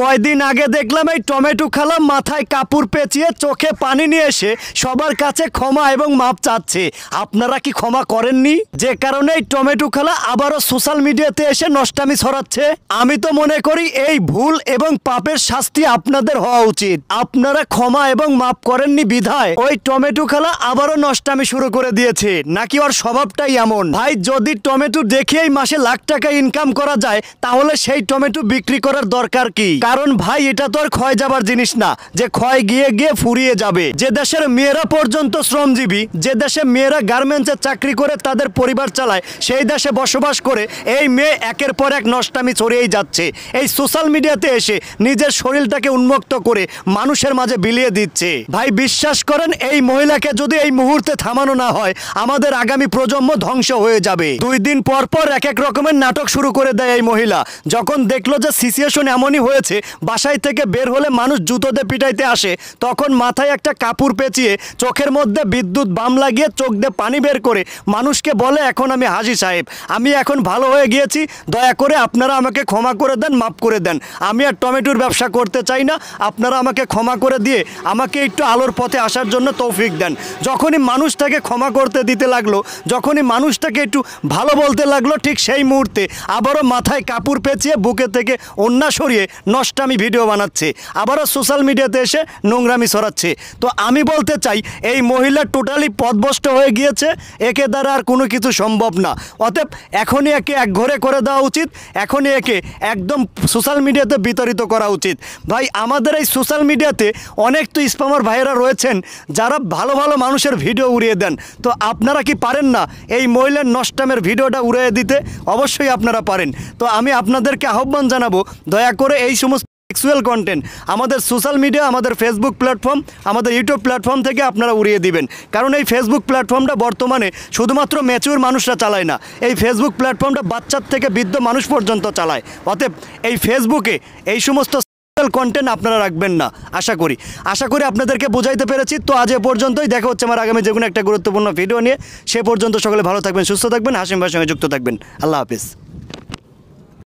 কয়দিন আগে দেখলাম এই টমেটো খালা মাথায় কাপড় পেঁচিয়ে চোখে পানি নিয়ে এসে সবার কাছে ক্ষমা এবং মাপ চাচ্ছে। আপনারা কি ক্ষমা করেননি? যে কারণে এই টমেটো খালা আবারও সোশ্যাল মিডিয়াতে এসে নষ্টামি ছড়াচ্ছে। আমি তো মনে করি এই ভুল এবং পাপের শাস্তি আপনাদের হওয়া উচিত। আপনারা ক্ষমা এবং মাপ করেননি বিধায় ওই টমেটো খালা আবারও নষ্টামি শুরু করে দিয়েছে। নাকি ওর স্বভাবটাই এমন? ভাই, যদি টমেটো দেখেই মাসে লাখ টাকা ইনকাম করা যায় তাহলে সেই টমেটো বিক্রি করার দরকার কি? কারণ ভাই, এটা তো আর ক্ষয় যাবার জিনিস না যে ক্ষয় গিয়ে গিয়ে ফুরিয়ে যাবে। যে দেশের মেয়েরা পর্যন্ত শ্রমজীবী, যে দেশে মেয়েরা গার্মেন্টসে চাকরি করে তাদের পরিবার চালায়, সেই দেশে বসবাস করে এই মেয়ে একের পর এক নষ্টামি ছড়িয়েই যাচ্ছে। এই সোশ্যাল মিডিয়াতে এসে নিজের শরীরটাকে উন্মুক্ত করে মানুষের মাঝে বিলিয়ে দিচ্ছে। ভাই, বিশ্বাস করেন, এই মহিলাকে যদি এই মুহূর্তে থামানো না হয় আমাদের আগামী প্রজন্ম ধ্বংস হয়ে যাবে। 2 দিন পর পর এক এক রকমের নাটক শুরু করে দেয় এই মহিলা। যখন দেখলো যে সিচুয়েশন এমনই হয়েছে, বাসায় থেকে বের হলে মানুষ জুতো দিয়ে পিটাইতে আসে, তখন মাথায় একটা কাপড় পেঁচিয়ে চোখের মধ্যে বিদ্যুৎ বাম লাগিয়ে চোখ দিয়ে পানি বের করে মানুষকে বলে, এখন আমি হাজী সাহেব, আমি এখন ভালো হয়ে গিয়েছি, দয়া করে আপনারা আমাকে ক্ষমা করে দেন, মাফ করে দেন, আমি আর টমেটোর ব্যবসা করতে চাই না, আপনারা আমাকে ক্ষমা করে দিয়ে আমাকে একটু আলোর পথে আসার জন্য তৌফিক দেন। যখনই মানুষটাকে ক্ষমা করতে দিতে লাগলো, যখনই মানুষটাকে একটু ভালো বলতে লাগলো, ঠিক সেই মুহূর্তে আবারও মাথায় কাপড় পেঁচিয়ে বুকে থেকে ওন্না সরিয়ে নষ্টামি ভিডিও বানাচ্ছে, আবারও সোশ্যাল মিডিয়াতে এসে নোংরামি ছড়াচ্ছে। তো আমি বলতে চাই, এই মহিলা টোটালি পথভ্রষ্ট হয়ে গিয়েছে, একে দ্বারা আর কোনো কিছু সম্ভব না। অতএব এখনই একে একঘরে করে দেওয়া উচিত, এখনই একে একদম সোশ্যাল মিডিয়াতে বিতরিত করা উচিত। ভাই, আমাদের এই সোশ্যাল মিডিয়াতে অনেক তো স্প্যামার ভাইরা রয়েছেন যারা ভালো ভালো মানুষের ভিডিও উড়িয়ে দেন। তো আপনারা কি পারেন না এই মহিলার নষ্টামের ভিডিওটা উড়িয়ে দিতে? অবশ্যই আপনারা পারেন। তো আমি আপনাদেরকে আহ্বান জানাবো, দয়া করে এই সমস্ত সেক্সুয়াল কন্টেন্ট আমাদের সোশ্যাল মিডিয়া, আমাদের ফেসবুক প্ল্যাটফর্ম, আমাদের ইউটিউব প্ল্যাটফর্ম থেকে আপনারা উড়িয়ে দিবেন। কারণ এই ফেসবুক প্ল্যাটফর্মটা বর্তমানে শুধুমাত্র ম্যাচিউর মানুষরা চালায় না, এই ফেসবুক প্ল্যাটফর্মটা বাচ্চার থেকে বৃদ্ধ মানুষ পর্যন্ত চালায়। অতএব এই ফেসবুকে এই সমস্ত কন্টেন্ট আপনারা রাখবেন না। আশা করি আপনাদেরকে বোঝাইতে পেরেছি। তো আজ এ পর্যন্তই, দেখা হচ্ছে আমার আগামী যেকোনো একটা গুরুত্বপূর্ণ ভিডিও নিয়ে। সে পর্যন্ত সকলে ভালো থাকবেন, সুস্থ থাকবেন, হাসিম ভাইয়ের সঙ্গে যুক্ত থাকবেন। আল্লাহ হাফিজ।